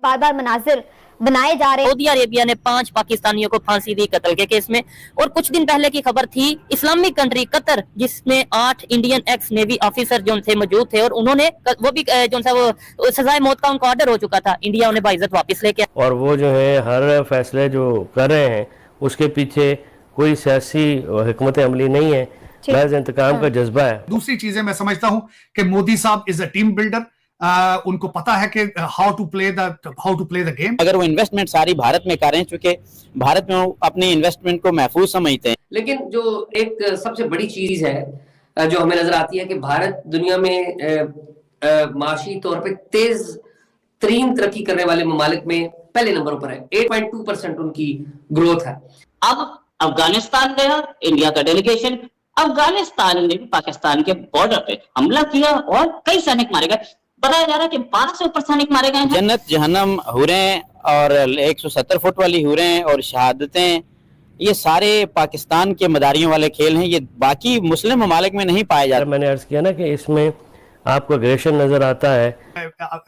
बार बार मनाजिर बनाए जा रहे हैं। सऊदी अरेबिया ने 5 पाकिस्तानियों को फांसी दी कत्ल के केस में। और कुछ दिन पहले की खबर थी इस्लामिक कंट्री कतर, जिसमें 8 इंडियन एक्स नेवी ऑफिसर जो थे मौजूद थे, और उन्होंने वो भी जो सा वो सजाए मौत का उनको ऑर्डर हो चुका था, इंडिया उन्हें बाइज्जत वापस लेके। और वो जो है हर फैसले जो कर रहे हैं उसके पीछे कोई सियासी हिकमत अमली नहीं है, महज इंतकाम का जज्बा है। दूसरी चीजें मैं समझता हूं कि मोदी साहब इज अ टीम बिल्डर। उनको पता है कि how to play the game. अगर वो इन्वेस्टमेंट सारी भारत में कर रहे हैं, चूंकि भारत में वो अपनी इन्वेस्टमेंट को महफूज समझते हैं। लेकिन जो एक सबसे बड़ी चीज है जो हमें नजर आती है कि भारत दुनिया में माशी तौर पे तेज तरीन तरक्की करने वाले ममालिक में पहले नंबर पर है। 8.2% उनकी ग्रोथ है। अब अफगानिस्तान गया इंडिया का डेलीगेशन, अफगानिस्तान ने भी पाकिस्तान के बॉर्डर पे हमला किया और कई सैनिक मारे गए। बताया जा रहा है कि 12 से ऊपर सैनिक मारे गए हैं। जन्नत जहन्नम हुरें और 170 फुट वाली हुरें और शहादतें, ये सारे पाकिस्तान के मदारियों वाले खेल हैं। ये बाकी मुस्लिम ममालिक में नहीं पाए जाते। मैंने अर्ज किया ना कि इसमें आपको अग्रेशन नजर आता है।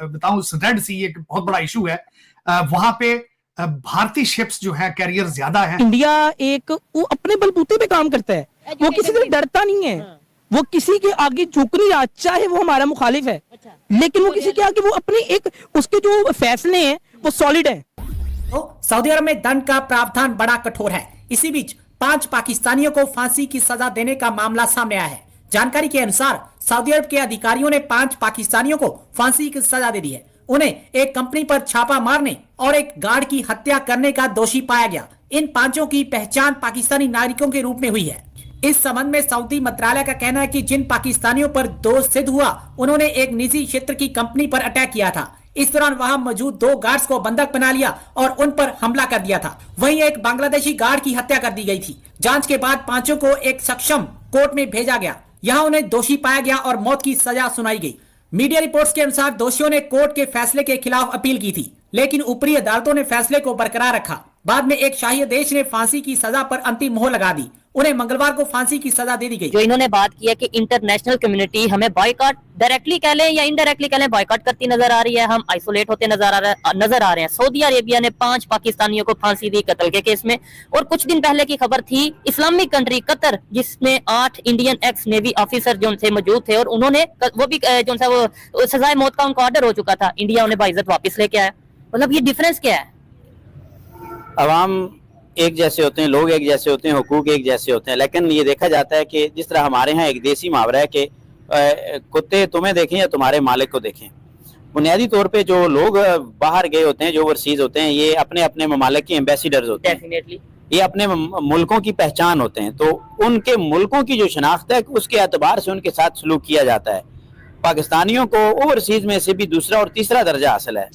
बताऊं, रेड सी एक बहुत बड़ा इशू है। वहां पे भारतीय शिप्स जो है कैरियर ज्यादा है। इंडिया एक वो अपने बलबूते पे काम करता है, वो किसी से डरता नहीं है, वो किसी के आगे झुक नहीं रहा, चाहे वो हमारा मुखालिफ है, लेकिन वो किसी के आगे वो अपने एक उसके जो फैसले हैं वो सॉलिड है। तो सऊदी अरब में दंड का प्रावधान बड़ा कठोर है। इसी बीच 5 पाकिस्तानियों को फांसी की सजा देने का मामला सामने आया है। जानकारी के अनुसार सऊदी अरब के अधिकारियों ने 5 पाकिस्तानियों को फांसी की सजा दे दी है। उन्हें एक कंपनी पर छापा मारने और एक गार्ड की हत्या करने का दोषी पाया गया। इन 5 की पहचान पाकिस्तानी नागरिकों के रूप में हुई है। इस संबंध में सऊदी मंत्रालय का कहना है कि जिन पाकिस्तानियों पर दोष सिद्ध हुआ, उन्होंने एक निजी क्षेत्र की कंपनी पर अटैक किया था। इस दौरान वहां मौजूद 2 गार्ड्स को बंधक बना लिया और उन पर हमला कर दिया था। वहीं एक बांग्लादेशी गार्ड की हत्या कर दी गई थी। जांच के बाद 5 को एक सक्षम कोर्ट में भेजा गया। यहाँ उन्हें दोषी पाया गया और मौत की सजा सुनाई गई। मीडिया रिपोर्ट्स के अनुसार दोषियों ने कोर्ट के फैसले के खिलाफ अपील की थी, लेकिन ऊपरी अदालतों ने फैसले को बरकरार रखा। बाद में एक शाही आदेश ने फांसी की सजा पर अंतिम मोहर लगा दी। उन्हें मंगलवार को फांसी की सजा दे दी गई। जो इन्होंने बात की है कि इंटरनेशनल कम्युनिटी हमें बॉयकॉट, डायरेक्टली कह लें या इनडायरेक्टली कह लें, बॉयकॉट करती नजर आ रही है, हम आइसोलेट होते नजर आ रहे हैं। सऊदी अरेबिया ने 5 पाकिस्तानियों को फांसी दी कत्ल के केस में। और कुछ दिन पहले की खबर थी इस्लामिक कंट्री कतर, जिसमें 8 इंडियन एक्स नेवी ऑफिसर जो थे मौजूद थे, और उन्होंने वो भी जो सा वो सजाए मौत का उनको ऑर्डर हो चुका था, इंडिया उन्हें बाइज्जत वापस लेके आया। मतलब ये डिफरेंस क्या है? अवाम एक जैसे होते हैं, लोग एक जैसे होते हैं, हुकूक एक जैसे होते हैं, लेकिन ये देखा जाता है कि जिस तरह हमारे यहाँ एक देसी मुहावरा है कि कुत्ते तुम्हें देखें या तुम्हारे मालिक को देखें। बुनियादी तौर पे जो लोग बाहर गए होते हैं, जो ओवरसीज होते हैं, ये अपने अपने ममालिक के एम्बेसडर्स होते हैं। डेफिनेटली ये अपने मुल्कों की पहचान होते हैं, तो उनके मुल्कों की जो शनाख्त है उसके एतबार से उनके साथ सलूक किया जाता है। पाकिस्तानियों को ओवरसीज में से भी दूसरा और तीसरा दर्जा हासिल है।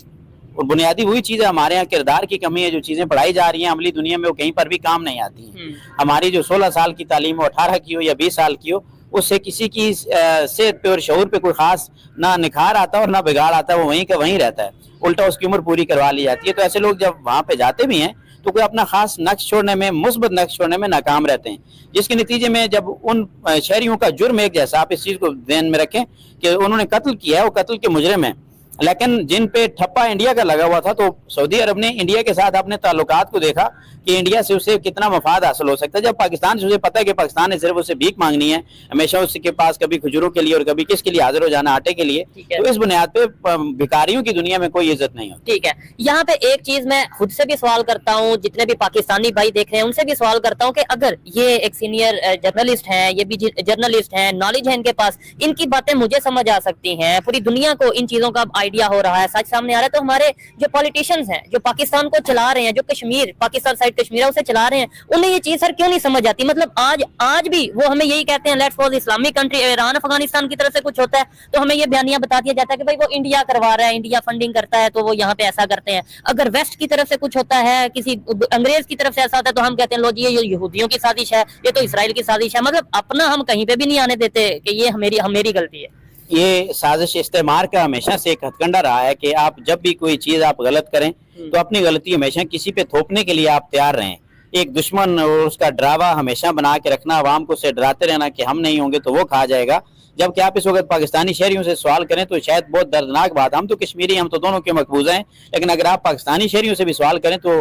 और बुनियादी वही चीज़ है, हमारे यहाँ किरदार की कमी है। जो चीज़ें पढ़ाई जा रही हैं अमली दुनिया में, वो कहीं पर भी काम नहीं आती। हमारी जो 16 साल की तालीम हो, 18 की हो या 20 साल की हो, उससे किसी की सेहत पे और शऊर पे कोई खास ना निखार आता और ना बिगाड़ आता, वो वहीं का वहीं रहता है। उल्टा उसकी उम्र पूरी करवा ली जाती है। तो ऐसे लोग जब वहाँ पे जाते भी हैं तो कोई अपना खास नक्श छोड़ने में, मुस्बत नक्श छोड़ने में नाकाम रहते हैं, जिसके नतीजे में जब उन शहरियों का जुर्म एक जैसा, आप इस चीज़ को ध्यान में रखें कि उन्होंने कत्ल किया है, वो कत्ल के मुजरिम हैं, लेकिन जिन पे ठप्पा इंडिया का लगा हुआ था, तो सऊदी अरब ने इंडिया के साथ अपने ताल्लुकात को देखा कि इंडिया से उसे कितना मफाद हासिल हो सकता है। जब पाकिस्तान से उसे पता है कि पाकिस्तान ने सिर्फ उसे भीख मांगनी है, हमेशा उसके पास कभी खजूरों के लिए और कभी किसके लिए हाजिर हो जाना, आटे के लिए, तो इस बुनियाद पे भिखारियों की दुनिया में कोई इज्जत नहीं होती। ठीक है, यहाँ पे एक चीज मैं खुद से भी सवाल करता हूँ, जितने भी पाकिस्तानी भाई देख रहे हैं उनसे भी सवाल करता हूँ कि अगर ये एक सीनियर जर्नलिस्ट हैं, ये भी जर्नलिस्ट हैं, नॉलेज है इनके पास, इनकी बातें मुझे समझ आ सकती हैं, पूरी दुनिया को इन चीजों का आइडिया हो रहा है, सच सामने आ रहा है, तो हमारे जो पॉलिटिशियंस हैं, जो पाकिस्तान को चला रहे हैं, जो कश्मीर, पाकिस्तान साइड कश्मीर है उसे चला रहे हैं, उन्हें ये चीज सर क्यों नहीं समझ आती? मतलब आज भी वो हमें यही कहते हैं, let's suppose Islamic country Iran Afghanistan की तरफ से कुछ होता है तो हमें ये बयानियां बता दिया जाता है कि भाई वो इंडिया करवा रहा है, इंडिया फंडिंग करता है, तो वो यहाँ पे ऐसा करते हैं। अगर वेस्ट की तरफ से कुछ होता है, किसी अंग्रेज की तरफ से ऐसा होता है, तो हम कहते हैं लो जी ये यहूदियों की साजिश है, ये तो इसराइल की साजिश है। मतलब अपना हम कहीं पे भी नहीं आने देते कि ये मेरी गलती है। ये साजिश इस्तेमार का हमेशा से एक हथकंडा रहा है कि आप जब भी कोई चीज़ आप गलत करें तो अपनी गलती हमेशा किसी पे थोपने के लिए आप तैयार रहें। एक दुश्मन और उसका डरावा हमेशा बना के रखना, आवाम को उससे डराते रहना कि हम नहीं होंगे तो वो खा जाएगा, जबकि आप इस वक्त पाकिस्तानी शहरियों से सवाल करें तो शायद बहुत दर्दनाक बात, हम तो कश्मीरी, हम तो दोनों के मकबूज हैं, लेकिन अगर आप पाकिस्तानी शहरियों से भी सवाल करें तो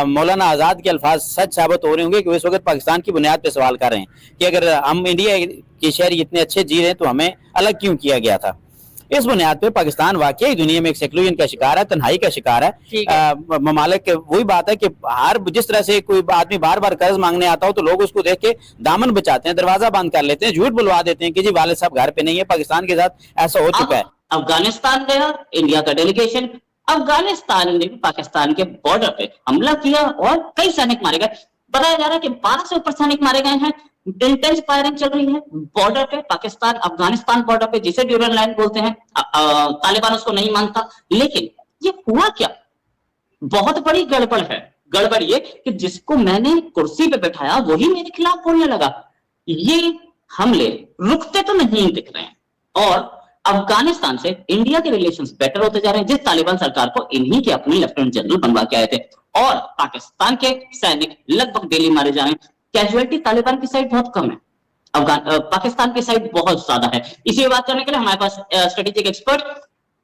मौलाना आज़ाद के अल्फाज सच साबित हो रहे होंगे कि वो इस वक्त पाकिस्तान की बुनियाद पर सवाल कर रहे हैं कि अगर हम इंडिया के शहरी इतने अच्छे जी रहे हैं तो हमें अलग क्यों किया गया था। इस बुनियाद पे पाकिस्तान वाकई दुनिया में एक सेक्लूजन का शिकार है, तन्हाई का शिकार है। ममालिक, वही बात है कि हर जिस तरह से कोई आदमी बार बार कर्ज मांगने आता हो तो लोग उसको देख के दामन बचाते हैं, दरवाजा बंद कर लेते हैं, झूठ बुलवा देते हैं कि जी वालिद साहब घर पे नहीं है। पाकिस्तान के साथ ऐसा हो चुका है। अफगानिस्तान गया इंडिया का डेलीगेशन, अफगानिस्तान ने भी पाकिस्तान के बॉर्डर पे हमला किया और कई सैनिक मारे गए। बताया जा रहा है कि 12 से ऊपर सैनिक मारे गए हैं। इंटेंस फायरिंग चल रही है बॉर्डर पे, पाकिस्तान अफगानिस्तान बॉर्डर पे, जिसे ड्यूरल लाइन बोलते हैं। तालिबान उसको नहीं मानता, लेकिन ये हुआ क्या? बहुत बड़ी गड़बड़ है। गड़बड़ ये कि जिसको मैंने कुर्सी पे बैठाया वही मेरे खिलाफ बोलने लगा। ये हमले रुकते तो नहीं दिख रहे हैं और अफगानिस्तान से इंडिया के रिलेशंस बेटर होते जा रहे हैं, जिस तालिबान सरकार को इन्हीं के अपने लेफ्टिनेंट जनरल बनवा के आए थे। और पाकिस्तान के सैनिक लगभग डेली मारे जा रहे हैं। कैजुअलिटी तालिबान की साइड बहुत कम है, पाकिस्तान की साइड बहुत ज्यादा है। इसी बात करने के लिए हमारे पास strategic expert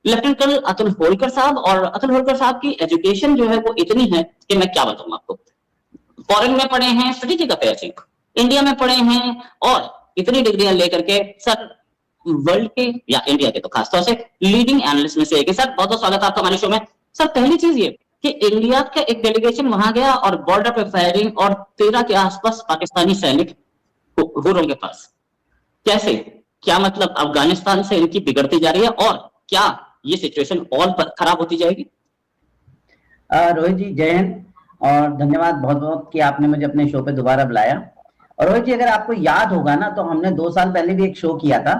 lieutenant colonel Atul Holkar साहब, और अतुल होलकर साहब की एजुकेशन जो है वो इतनी है कि मैं क्या बताऊं आपको। फॉरेन में पढ़े हैं, स्ट्रेटेजिक अफेयर्स, इंडिया में पढ़े हैं और इतनी डिग्रियां लेकर के सर वर्ल्ड के या इंडिया के तो खासतौर से लीडिंग एनालिस्ट में से एक है। सर बहुत बहुत स्वागत है आपका हमारे शो में। सर पहली चीज ये कि इंडिया का एक डेलीगेशन वहां गया और बॉर्डर पे फायरिंग और 13 के आसपास पाकिस्तानी सैनिक हुर्रों के पास, कैसे, क्या मतलब अफगानिस्तान से इनकी बिगड़ती जा रही है और क्या ये सिचुएशन और खराब होती जाएगी? रोहित जी जय हिंद और धन्यवाद बहुत बहुत कि आपने मुझे अपने शो पे दोबारा बुलाया। और रोहित जी अगर आपको याद होगा ना तो हमने 2 साल पहले भी एक शो किया था,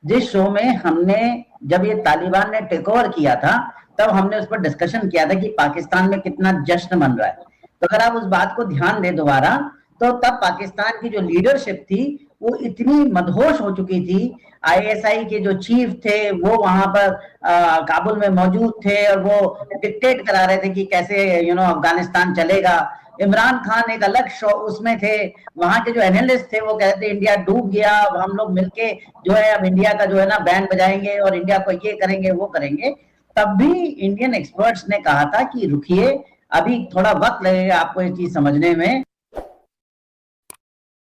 जिस शो में हमने जब ये तालिबान ने टेक ओवर किया था तब हमने उस पर डिस्कशन किया था कि पाकिस्तान में कितना जश्न मन रहा है। तो अगर आप उस बात को ध्यान दें दोबारा तो तब पाकिस्तान की जो लीडरशिप थी वो इतनी मदहोश हो चुकी थी। आईएसआई के जो चीफ थे वो वहां पर काबुल में मौजूद थे और वो डिक्टेट करा रहे थे कि कैसे अफगानिस्तान चलेगा। इमरान खान एक अलग शो उसमें थे, वहां के जो एनालिस्ट थे वो कहते थे इंडिया डूब गया, हम लोग मिलके जो है अब इंडिया का जो है ना बैंड बजाएंगे और इंडिया को ये करेंगे वो करेंगे। तब भी इंडियन एक्सपर्ट्स ने कहा था कि रुकिए, अभी थोड़ा वक्त लगेगा आपको ये चीज समझने में